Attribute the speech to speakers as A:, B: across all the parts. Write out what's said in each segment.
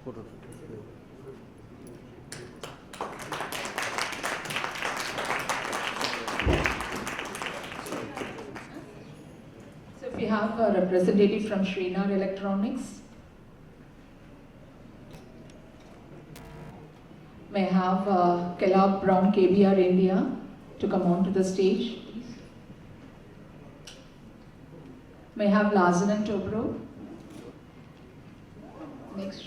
A: So if we have a representative from Srinagar Electronics, may I have Kellogg Brown KBR India to come on to the stage, please. May I have Larsen and Tobro. Next.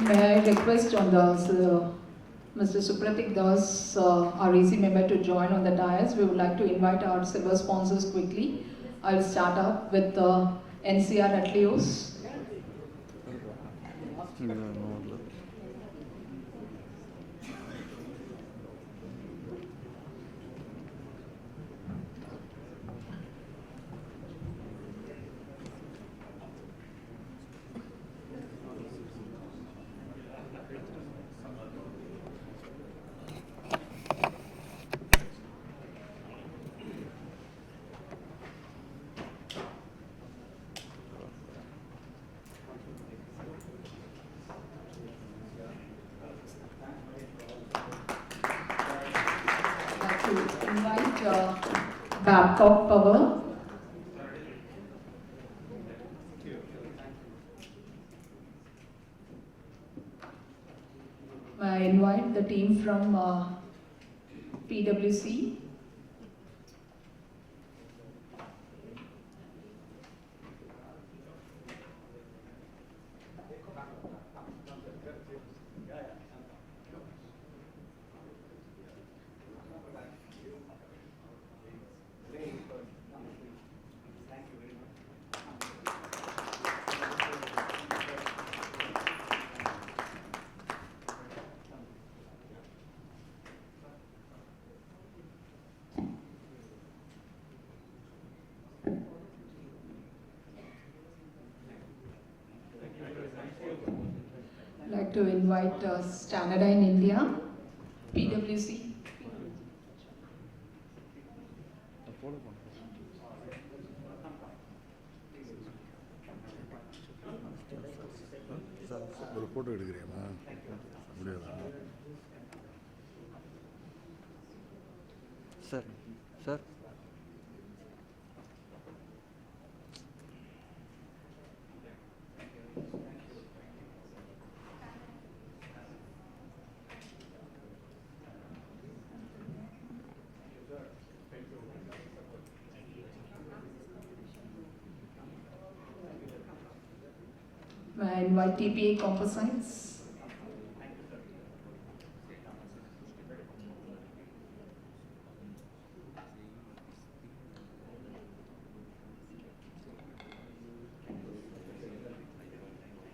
A: May I request on the Mr. Supratik Das, REC member, to join on the dais. We would like to invite our silver sponsors quickly. I will start up with NCR Atleos. Invite Babcock Power. I invite the team from PwC. I'd like to invite Standardine India, PwC.
B: photo எடுக்கிறீங்களா முடியாதா
C: sir
A: May I invite TPA Composites?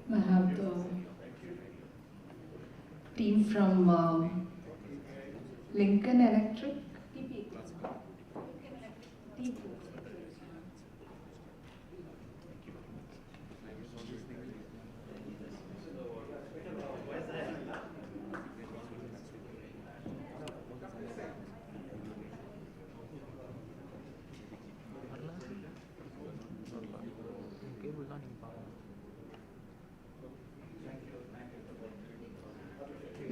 A: I have the team from Lincoln Electric.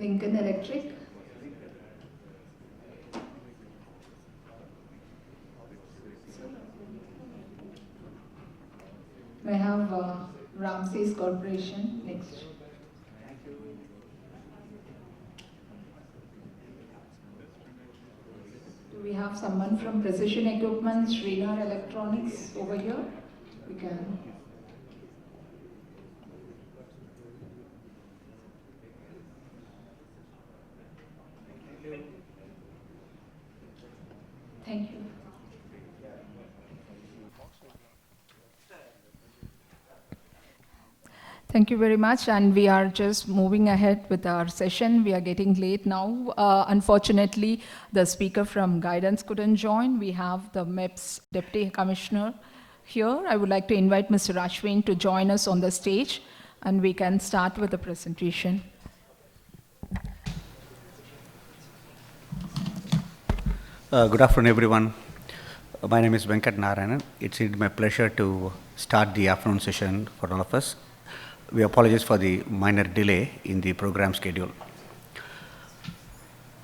A: Lincoln Electric. May I have Ramses Corporation next. Do we have someone from Precision Equipment, Srinagar Electronics over here? We can. Thank you very much, and we are just moving ahead with our session. We are getting late now. Unfortunately, the speaker from Guidance couldn't join. We have the MEPS Deputy Commissioner here. I would like to invite Mr. Ashwin to join us on the stage, and we can start with the presentation.
C: Good afternoon, everyone. My name is Venkat Narayanan. It's my pleasure to start the afternoon session for all of us. We apologize for the minor delay in the program schedule.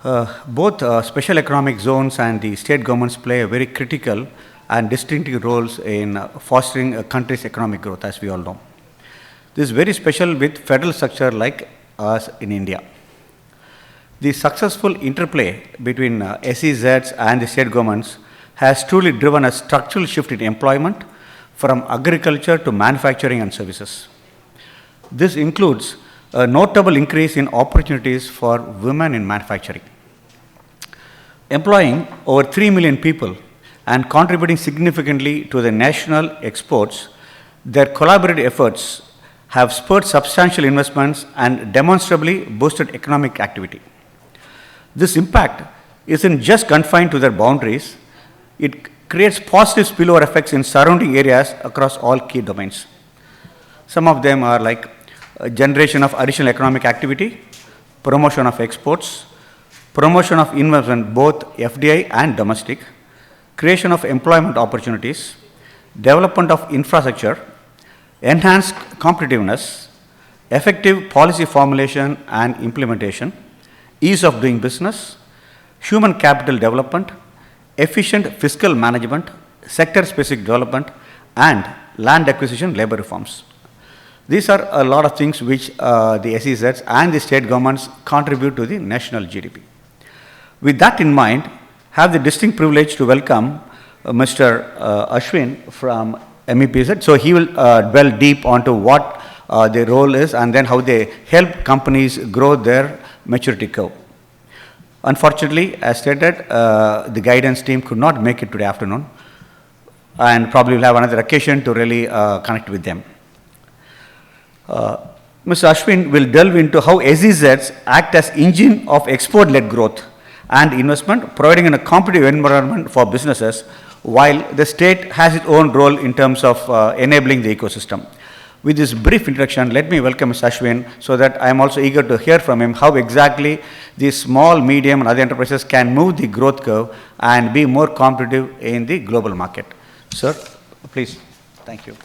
C: Both special economic zones and the state governments play a very critical and distinctive roles in fostering a country's economic growth, as we all know. This is very special with federal structure like us in India. The successful interplay between SEZs and the state governments has truly driven a structural shift in employment from agriculture to manufacturing and services. This includes a notable increase in opportunities for women in manufacturing. Employing over 3 million people and contributing significantly to the national exports, their collaborative efforts have spurred substantial investments and demonstrably boosted economic activity. This impact isn't just confined to their boundaries, it creates positive spillover effects in surrounding areas across all key domains. Some of them are like generation of additional economic activity, promotion of exports, promotion of investment both FDI and domestic, creation of employment opportunities, development of infrastructure, enhanced competitiveness, effective policy formulation and implementation, ease of doing business, human capital development, efficient fiscal management, sector-specific development, and land acquisition labor reforms. These are a lot of things which the SEZs and the state governments contribute to the national GDP. With that in mind, have the distinct privilege to welcome Mr. Ashwin from MEPZ. So he will dwell deep onto what their role is and then how they help companies grow their maturity curve. Unfortunately, as stated, the guidance team could not make it today afternoon and probably will have another occasion to really connect with them. Mr. Ashwin will delve into how SEZs act as engine of export-led growth and investment, providing a competitive environment for businesses, while the state has its own role in terms of enabling the ecosystem. With this brief introduction, let me welcome Mr. Ashwin so that I am also eager to hear from him how exactly these small, medium and other enterprises can move the growth curve and be more competitive in the global market. Sir, please. Thank you.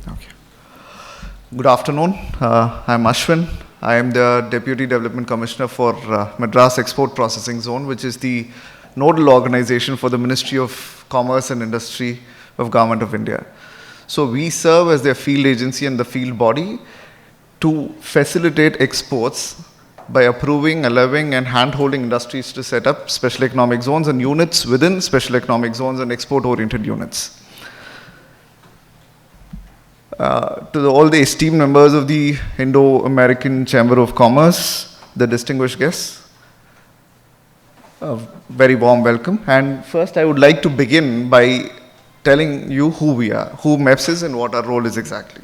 D: Okay. Good afternoon. I'm Ashwin. I am the Deputy Development Commissioner for Madras Export Processing Zone, which is the nodal organization for the Ministry of Commerce and Industry of Government of India. So we serve as their field agency and the field body to facilitate exports by approving, allowing and hand-holding industries to set up special economic zones and units within special economic zones and export-oriented units. To all the esteemed members of the Indo-American Chamber of Commerce, the distinguished guests, a very warm welcome. And first I would like to begin by telling you who we are, who MEPS is and what our role is exactly.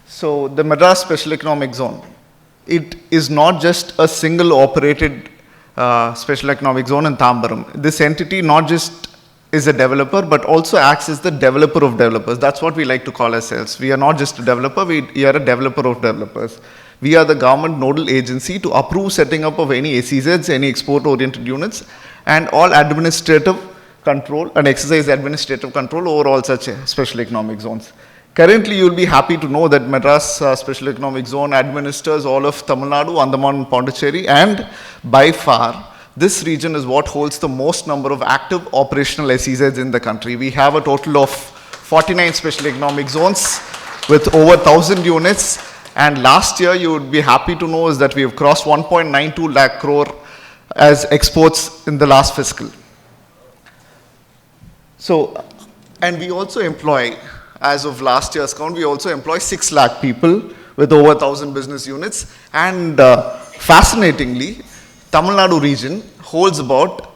D: So the Madras Special Economic Zone, it is not just a single operated special economic zone in Tambaram. This entity not just is a developer, but also acts as the developer of developers. That's what we like to call ourselves. We are not just a developer, we are a developer of developers. We are the government nodal agency to approve setting up of any SEZs, any export-oriented units, and all administrative control and exercise administrative control over all such special economic zones. Currently, you will be happy to know that Madras Special Economic Zone administers all of Tamil Nadu, Andaman and Pondicherry, and by far, this region is what holds the most number of active operational SEZs in the country. We have a total of 49 special economic zones with over 1,000 units. And last year, you would be happy to know is that we have crossed 1.92 lakh crore as exports in the last fiscal. So, and we also employ, as of last year's count, we also employ 6 lakh people with over 1,000 business units. And fascinatingly, Tamil Nadu region holds about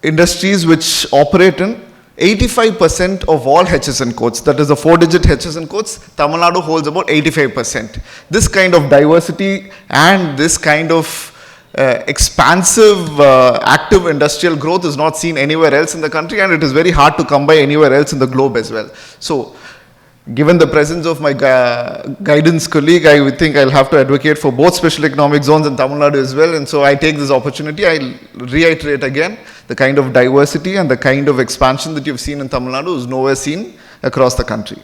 D: industries which operate in 85% of all HSN codes, that is the 4-digit HSN codes, Tamil Nadu holds about 85%. This kind of diversity and this kind of expansive, active industrial growth is not seen anywhere else in the country, and it is very hard to come by anywhere else in the globe as well. So, given the presence of my guidance colleague, I would think I'll have to advocate for both special economic zones in Tamil Nadu as well. And so I take this opportunity, I'll reiterate again, the kind of diversity and the kind of expansion that you've seen in Tamil Nadu is nowhere seen across the country.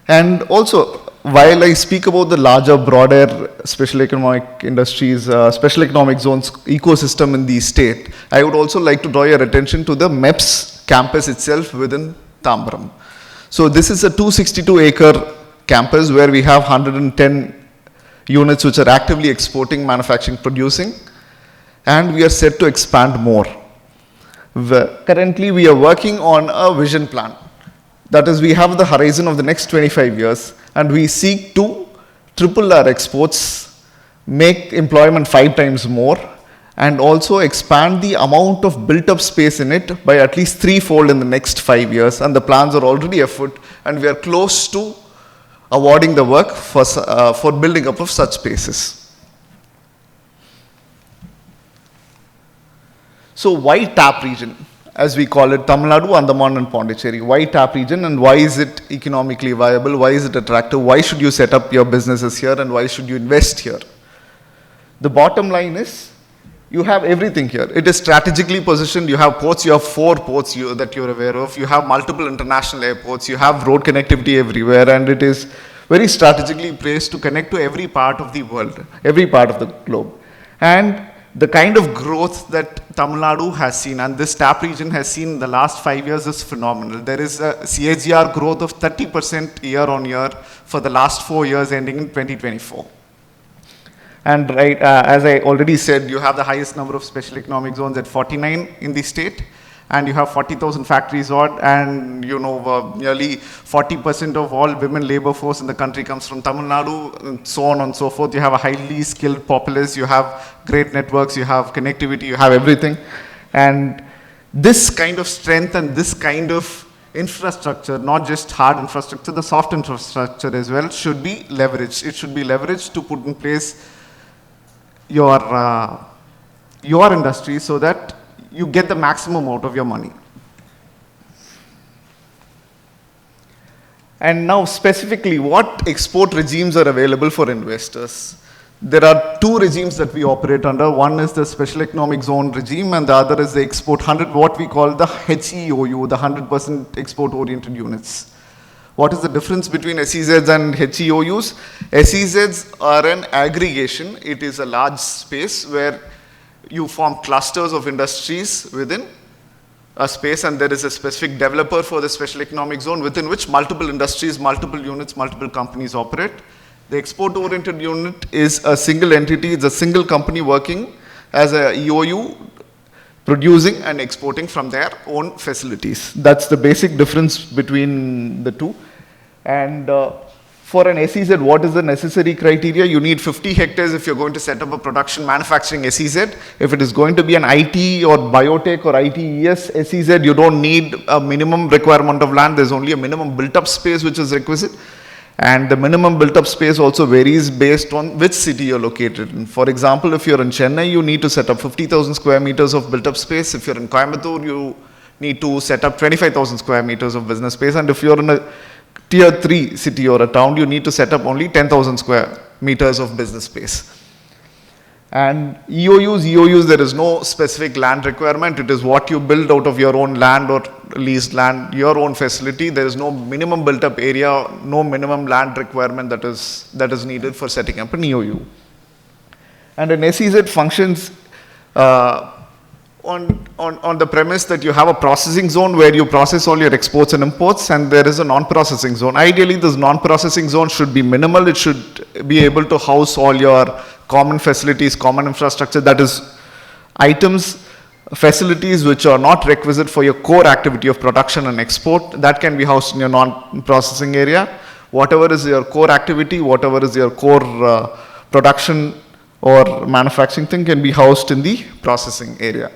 D: And also, while I speak about the larger, broader special economic industries, special economic zones ecosystem in the state, I would also like to draw your attention to the MEPS campus itself within Tambaram. So this is a 262-acre campus where we have 110 units which are actively exporting, manufacturing, producing, and we are set to expand more. Currently, we are working on a vision plan. That is, we have the horizon of the next 25 years, and we seek to triple our exports, make employment 5 times more, and also expand the amount of built-up space in it by at least 3-fold in the next 5 years. And the plans are already afoot, and we are close to awarding the work for building up of such spaces. So why TAP region? As we call it, Tamil Nadu, Andaman and Pondicherry. Why TAP region, and why is it economically viable? Why is it attractive? Why should you set up your businesses here, and why should you invest here? The bottom line is, you have everything here. It is strategically positioned. You have ports. You have 4 ports that you're aware of. You have multiple international airports. You have road connectivity everywhere, and it is very strategically placed to connect to every part of the world, every part of the globe. And the kind of growth that Tamil Nadu has seen, and this TAP region has seen in the last 5 years, is phenomenal. There is a CAGR growth of 30% year on year for the last 4 years ending in 2024. And as I already said, you have the highest number of special economic zones at 49 in the state, and you have 40,000 factories odd, and nearly 40% of all women labor force in the country comes from Tamil Nadu, and so on and so forth. You have a highly skilled populace, you have great networks, you have connectivity, you have everything. And this kind of strength and this kind of infrastructure, not just hard infrastructure, the soft infrastructure as well, should be leveraged. It should be leveraged to put in place your industry so that you get the maximum out of your money. And now specifically, what export regimes are available for investors? There are 2 regimes that we operate under. One is the Special Economic Zone regime, and the other is the Export 100, what we call the HEOU, the 100% export-oriented units. What is the difference between SEZs and HEOUs? SEZs are an aggregation. It is a large space where you form clusters of industries within a space, and there is a specific developer for the special economic zone within which multiple industries, multiple units, multiple companies operate. The export-oriented unit is a single entity, it's a single company working as a EOU, producing and exporting from their own facilities. That's the basic difference between the two. And for an SEZ, what is the necessary criteria? You need 50 hectares if you're going to set up a production manufacturing SEZ. If it is going to be an IT or biotech or ITES SEZ, you don't need a minimum requirement of land. There's only a minimum built-up space which is requisite. And the minimum built-up space also varies based on which city you're located in. For example, if you're in Chennai, you need to set up 50,000 square meters of built-up space. If you're in Coimbatore, you need to set up 25,000 square meters of business space. And if you're in a tier 3 city or a town, you need to set up only 10,000 square meters of business space. And EOUs, there is no specific land requirement. It is what you build out of your own land or leased land, your own facility. There is no minimum built up area, no minimum land requirement that is needed for setting up an EOU. And an SEZ functions on the premise that you have a processing zone where you process all your exports and imports, and there is a non-processing zone. Ideally, this non-processing zone should be minimal. It should be able to house all your common facilities, common infrastructure, that is items, facilities which are not requisite for your core activity of production and export, that can be housed in your non-processing area. Whatever is your core activity, whatever is your core production or manufacturing thing can be housed in the processing area.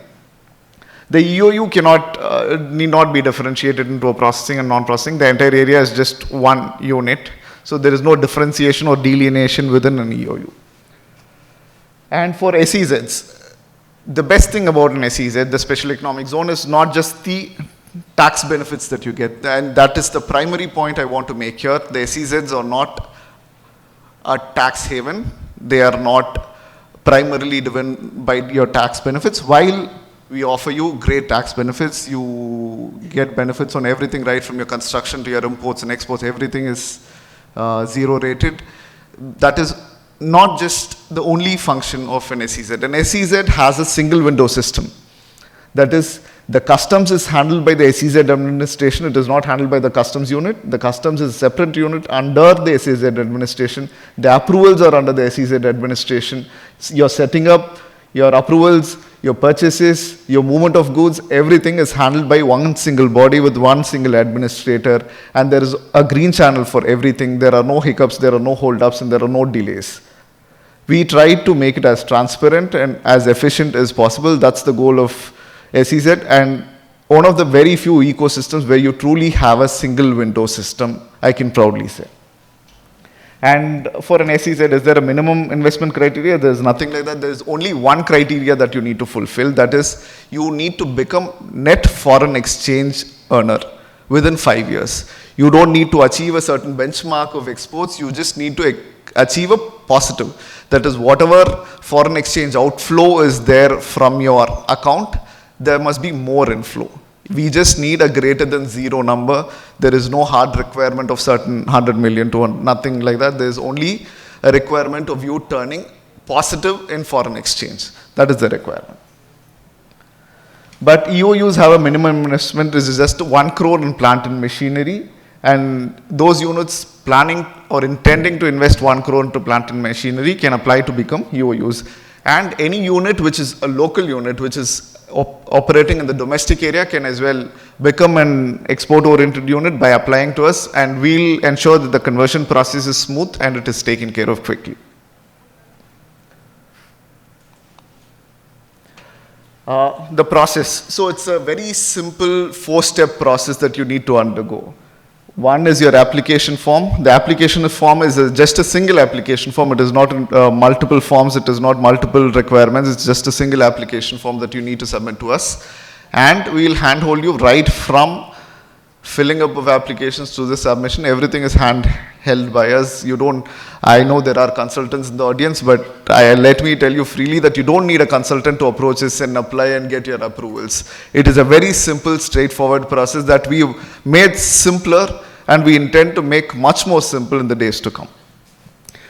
D: The EOU need not be differentiated into a processing and non-processing. The entire area is just one unit. So there is no differentiation or delineation within an EOU. And for SEZs, the best thing about an SEZ, the special economic zone, is not just the tax benefits that you get. And that is the primary point I want to make here. The SEZs are not a tax haven. They are not primarily driven by your tax benefits. While we offer you great tax benefits, you get benefits on everything, right from your construction to your imports and exports. Everything is zero rated. That is not just the only function of an SEZ. An SEZ has a single window system. That is, the customs is handled by the SEZ administration. It is not handled by the customs unit. The customs is a separate unit under the SEZ administration. The approvals are under the SEZ administration. Your setting up, your approvals, your purchases, your movement of goods, everything is handled by one single body with one single administrator, and there is a green channel for everything. There are no hiccups, there are no holdups, and there are no delays. We try to make it as transparent and as efficient as possible. That's the goal of SEZ, and one of the very few ecosystems where you truly have a single window system, I can proudly say. And for an SEZ, is there a minimum investment criteria? There's nothing like that. There's only one criteria that you need to fulfill. That is, you need to become net foreign exchange earner within 5 years. You don't need to achieve a certain benchmark of exports. You just need to achieve a positive. That is, whatever foreign exchange outflow is there from your account, there must be more inflow. We just need a greater than zero number. There is no hard requirement of certain 100 million to nothing like that. There is only a requirement of you turning positive in foreign exchange. That is the requirement. But EOUs have a minimum investment. This is just 1 crore in plant and machinery. And those units planning or intending to invest 1 crore into plant and machinery can apply to become EOUs. And any unit which is a local unit, which is operating in the domestic area, can as well become an export-oriented unit by applying to us, and we'll ensure that the conversion process is smooth and it is taken care of quickly. The process. So it's a very simple 4-step process that you need to undergo. One is your application form. The application form is just a single application form. It is not multiple forms. It is not multiple requirements. It's just a single application form that you need to submit to us. And we will handhold you right from filling up of applications to the submission. Everything is handheld by us. I know there are consultants in the audience, but let me tell you freely that you don't need a consultant to approach us and apply and get your approvals. It is a very simple, straightforward process that we made simpler, and we intend to make much more simple in the days to come.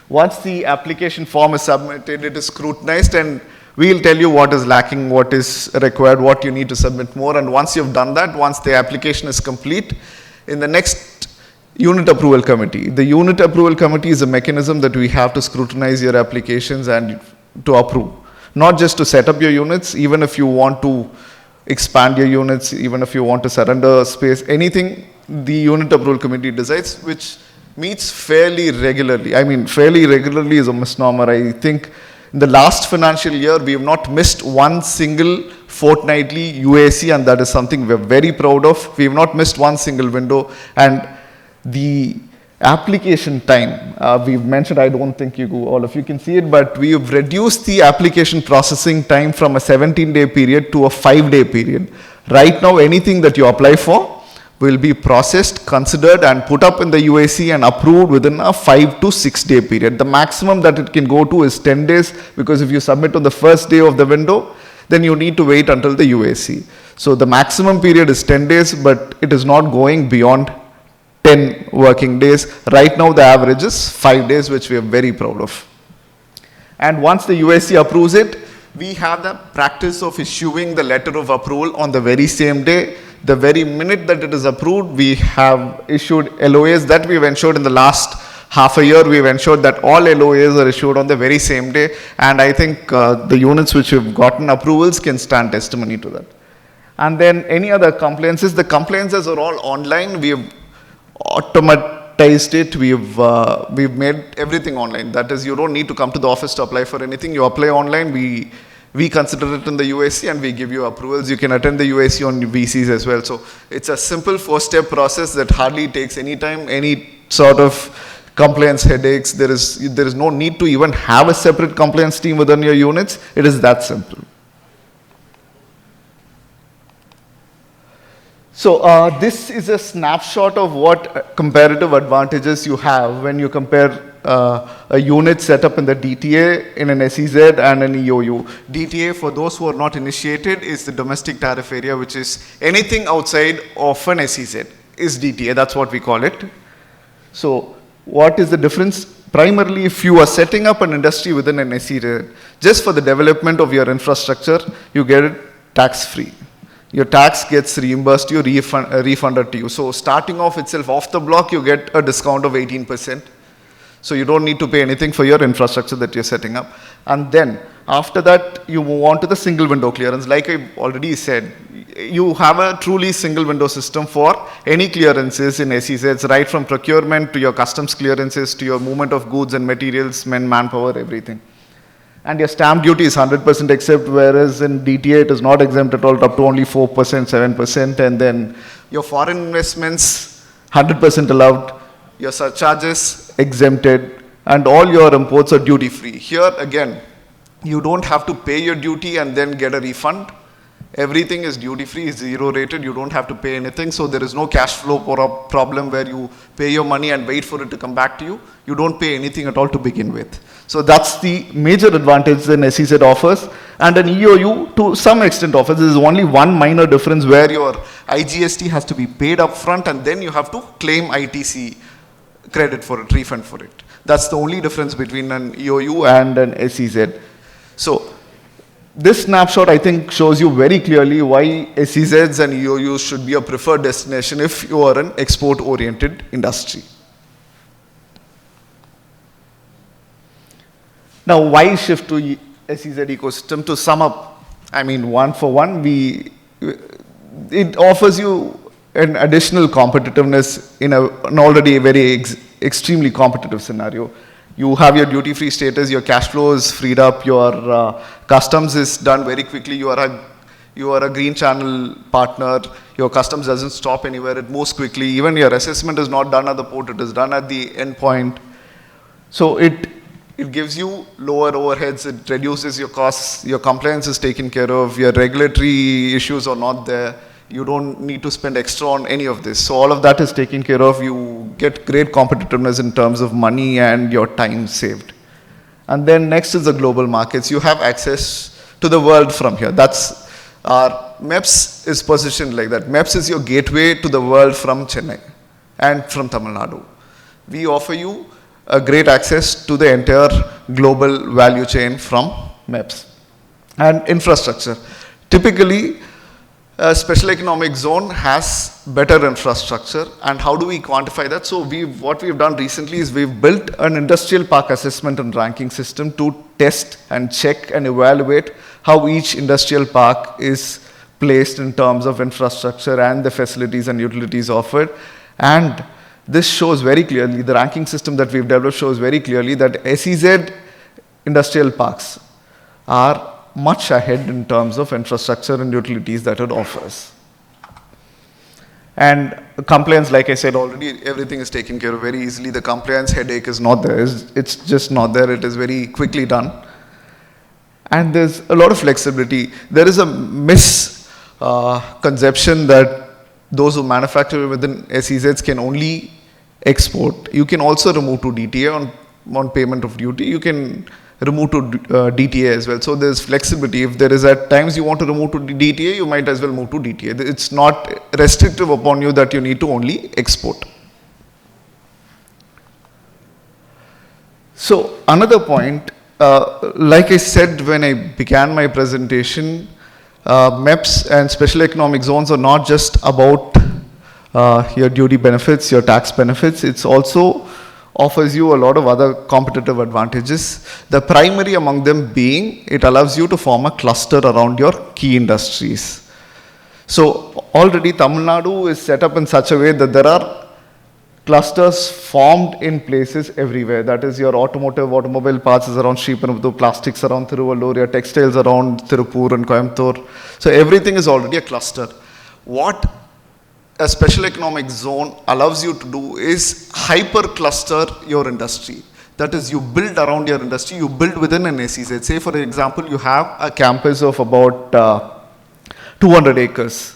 D: Once the application form is submitted, it is scrutinized, and we'll tell you what is lacking, what is required, what you need to submit more. And once you've done that, once the application is complete, in the next unit approval committee. The unit approval committee is a mechanism that we have to scrutinize your applications and to approve. Not just to set up your units, even if you want to expand your units, even if you want to surrender space, anything the unit approval committee decides, which meets fairly regularly. I mean, fairly regularly is a misnomer. I think in the last financial year, we have not missed one single fortnightly UAC, and that is something we're very proud of. We have not missed one single window. And the application time, we've mentioned, I don't think all of you can see it, but we've reduced the application processing time from a 17-day period to a 5-day period. Right now, anything that you apply for will be processed, considered, and put up in the UAC and approved within a 5 to 6 day period. The maximum that it can go to is 10 days, because if you submit on the first day of the window, then you need to wait until the UAC. So the maximum period is 10 days, but it is not going beyond 10 working days. Right now, the average is 5 days, which we are very proud of. And once the UAC approves it, we have the practice of issuing the letter of approval on the very same day. The very minute that it is approved, we have issued LOAs that we've ensured in the last half a year. We've ensured that all LOAs are issued on the very same day. And I think the units which have gotten approvals can stand testimony to that. And then any other compliances, the compliances are all online. We have automatized it. We've made everything online. That is, you don't need to come to the office to apply for anything. You apply online. We we consider it in the UAC and we give you approvals. You can attend the UAC on VCs as well. So it's a simple 4-step process that hardly takes any time, any sort of compliance headaches. There is no need to even have a separate compliance team within your units. It is that simple. So this is a snapshot of what comparative advantages you have when you compare a unit set up in the DTA, in an SEZ and an EOU. DTA, for those who are not initiated, is the domestic tariff area, which is anything outside of an SEZ is DTA. That's what we call it. So what is the difference? Primarily, if you are setting up an industry within an SEZ, just for the development of your infrastructure, you get it tax-free. Your tax gets reimbursed, you refunded to you. So starting off itself, off the block, you get a discount of 18%. So you don't need to pay anything for your infrastructure that you're setting up. And then after that, you move on to the single window clearance. Like I already said, you have a truly single window system for any clearances in SEZs, right from procurement to your customs clearances to your movement of goods and materials, manpower, everything. And your stamp duty is 100% exempt, whereas in DTA it is not exempt at all, up to only 4%, 7%. And then your foreign investments, 100% allowed. Your surcharges exempted, and all your imports are duty free. Here again, you don't have to pay your duty and then get a refund. Everything is duty free, is zero rated, you don't have to pay anything. So there is no cash flow problem where you pay your money and wait for it to come back to you. You don't pay anything at all to begin with. So that's the major advantage an SEZ offers, and an EOU to some extent offers. There is only one minor difference where your IGST has to be paid up front and then you have to claim ITC credit for it, refund for it. That's the only difference between an EOU and an SEZ. So this snapshot, I think, shows you very clearly why SEZs and EOUs should be a preferred destination if you are an export-oriented industry. Now, why shift to SEZ ecosystem? To sum up, I mean, one for one, it offers you an additional competitiveness in an already very extremely competitive scenario. You have your duty-free status, your cash flow is freed up, your customs is done very quickly, you are a green channel partner, your customs doesn't stop anywhere, it moves quickly, even your assessment is not done at the port, it is done at the end point. So it gives you lower overheads, it reduces your costs, your compliance is taken care of, your regulatory issues are not there. You don't need to spend extra on any of this. So all of that is taken care of. You get great competitiveness in terms of money and your time saved. And then next is the global markets. You have access to the world from here. That's our MEPS is positioned like that. MEPS is your gateway to the world from Chennai and from Tamil Nadu. We offer you a great access to the entire global value chain from MEPS. And infrastructure. Typically, a special economic zone has better infrastructure, and how do we quantify that? So what we've done recently is we've built an industrial park assessment and ranking system to test and check and evaluate how each industrial park is placed in terms of infrastructure and the facilities and utilities offered. And this shows very clearly, the ranking system that we've developed shows very clearly that SEZ industrial parks are much ahead in terms of infrastructure and utilities that it offers. And compliance, like I said already, everything is taken care of very easily. The compliance headache is not there. It's just not there. It is very quickly done. And there's a lot of flexibility. There is a misconception that those who manufacture within SEZs can only export. You can also remove to DTA on payment of duty. You can remove to DTA as well. So there's flexibility. If there is at times you want to remove to DTA, you might as well move to DTA. It's not restrictive upon you that you need to only export. So another point, like I said when I began my presentation, MEPS and special economic zones are not just about your duty benefits, your tax benefits. It's also offers you a lot of other competitive advantages. The primary among them being, it allows you to form a cluster around your key industries. So already Tamil Nadu is set up in such a way that there are clusters formed in places everywhere. That is, your automobile parts is around Sriperumbudur, plastics around Thiruvallur, your textiles around Tirupur and Coimbatore. So everything is already a cluster. What a special economic zone allows you to do is hyper cluster your industry. That is, you build around your industry, you build within an SEZ. Say, for example, you have a campus of about 200 acres.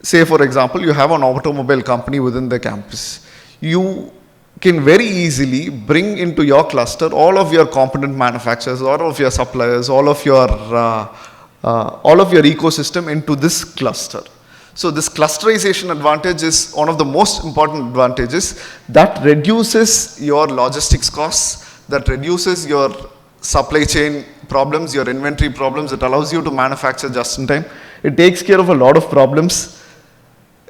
D: Say, for example, you have an automobile company within the campus. You can very easily bring into your cluster all of your component manufacturers, all of your suppliers, all of your ecosystem into this cluster. So this clusterization advantage is one of the most important advantages that reduces your logistics costs, that reduces your supply chain problems, your inventory problems. It allows you to manufacture just in time. It takes care of a lot of problems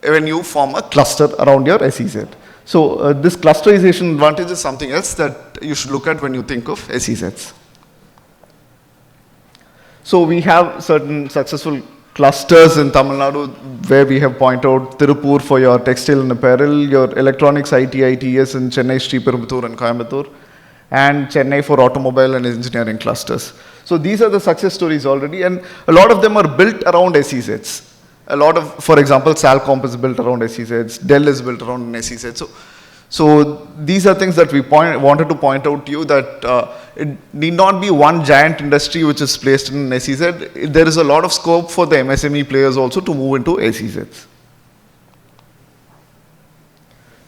D: when you form a cluster around your SEZ. So this clusterization advantage is something else that you should look at when you think of SEZs. So we have certain successful clusters in Tamil Nadu where we have pointed out Tirupur for your textile and apparel, your electronics, IT, ITS in Chennai, Sriperumbudur and Coimbatore, and Chennai for automobile and engineering clusters. So these are the success stories already, and a lot of them are built around SEZs. A lot of, for example, Salcomp is built around SEZs, Dell is built around an SEZ. So these are things that we wanted to point out to you, that it need not be one giant industry which is placed in an SEZ. There is a lot of scope for the MSME players also to move into SEZs.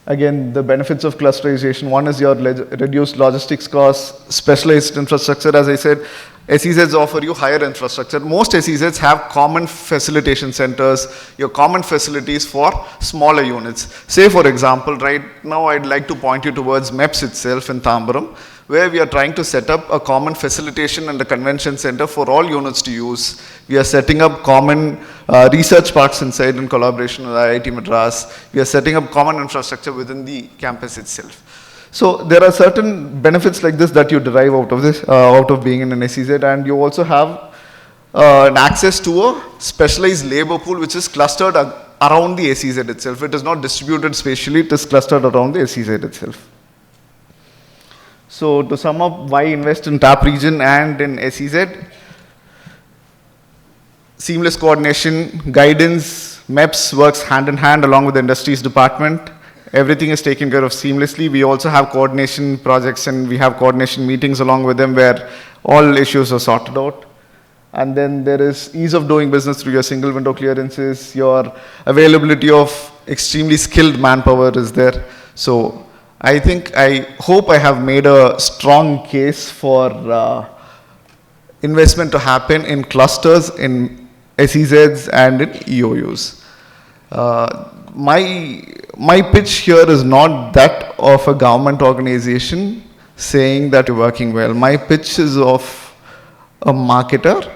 D: Again, the benefits of clusterization. One is your reduced logistics costs, specialized infrastructure. As I said, SEZs offer you higher infrastructure. Most SEZs have common facilitation centers, your common facilities for smaller units. Say, for example, right now I'd like to point you towards MEPS itself in Tambaram, where we are trying to set up a common facilitation and a convention center for all units to use. We are setting up common research parks inside in collaboration with IIT Madras. We are setting up common infrastructure within the campus itself. So there are certain benefits like this that you derive out of this, out of being in an SEZ, and you also have an access to a specialized labor pool which is clustered around the SEZ itself. It is not distributed spatially, it is clustered around the SEZ itself. So to sum up, why invest in TAP region and in SEZ? Seamless coordination, guidance, MEPS works hand in hand along with the industries department. Everything is taken care of seamlessly. We also have coordination projects and we have coordination meetings along with them where all issues are sorted out. And then there is ease of doing business through your single window clearances, your availability of extremely skilled manpower is there. So I hope I have made a strong case for investment to happen in clusters, in SEZs and in EOUs. My pitch here is not that of a government organization saying that you're working well. My pitch is of a marketer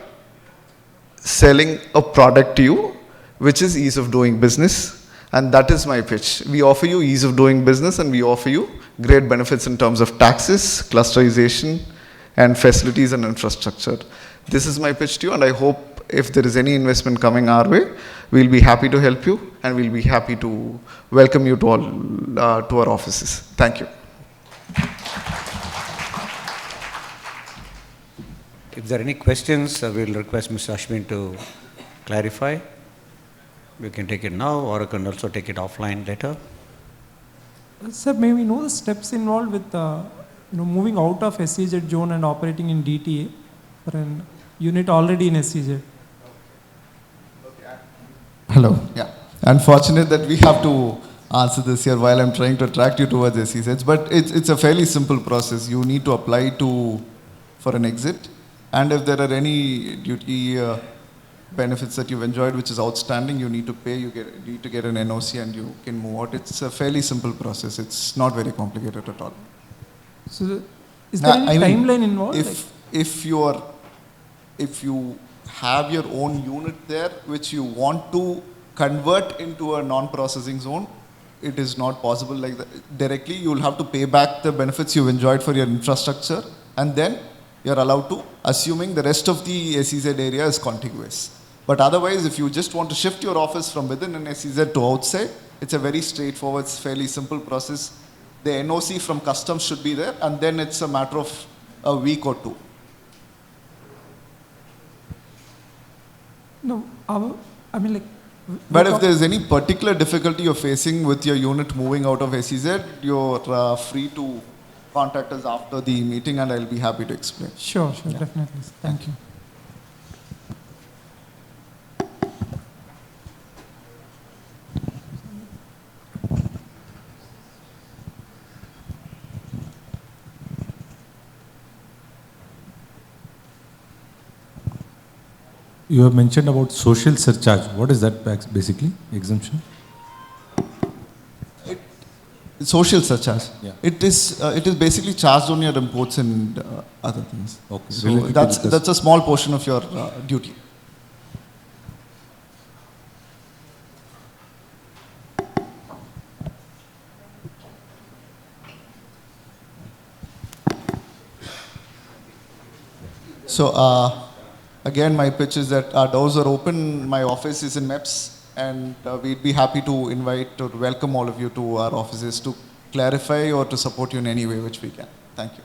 D: selling a product to you, which is ease of doing business, and that is my pitch. We offer you ease of doing business and we offer you great benefits in terms of taxes, clusterization, and facilities and infrastructure. This is my pitch to you, and I hope if there is any investment coming our way, we'll be happy to help you and we'll be happy to welcome you to all to our offices. Thank you.
C: If there are any questions, we'll request Mr. Ashwin to clarify. We can take it now, or I can also take it offline later.
E: Sir, may we know the steps involved with moving out of SEZ zone and operating in DTA for an unit already in SEZ?
F: Hello. Yeah. Unfortunate that we have to answer this here while I'm trying to attract you towards SEZs, but it's a fairly simple process. You need to apply for an exit, and if there are any duty benefits that you've enjoyed which is outstanding, you need to pay, need to get an NOC and you can move out. It's a fairly simple process. It's not very complicated at all.
E: So is there any timeline involved?
F: If you have your own unit there which you want to convert into a non-processing zone, it is not possible like that. Directly, you will have to pay back the benefits you've enjoyed for your infrastructure, and then you're allowed to, assuming the rest of the SEZ area is contiguous. But otherwise, if you just want to shift your office from within an SEZ to outside, It's a very straightforward, fairly simple process. The NOC from customs should be there, and then it's a matter of a week or two.
E: No, I mean like.
F: But if there is any particular difficulty you're facing with your unit moving out of SEZ, you're free to contact us after the meeting, and I'll be happy to explain.
E: Sure, definitely. Thank you.
G: You have mentioned about social surcharge. What is that basically? Exemption?
F: Social surcharge.
G: Yeah.
F: It is basically charged on your imports and other things.
G: Okay.
F: So
G: Related to
F: that's a small portion of your duty. So again, my pitch is that our doors are open. My office is in MEPS, and we'd be happy to invite or welcome all of you to our offices to clarify or to support you in any way which we can. Thank you.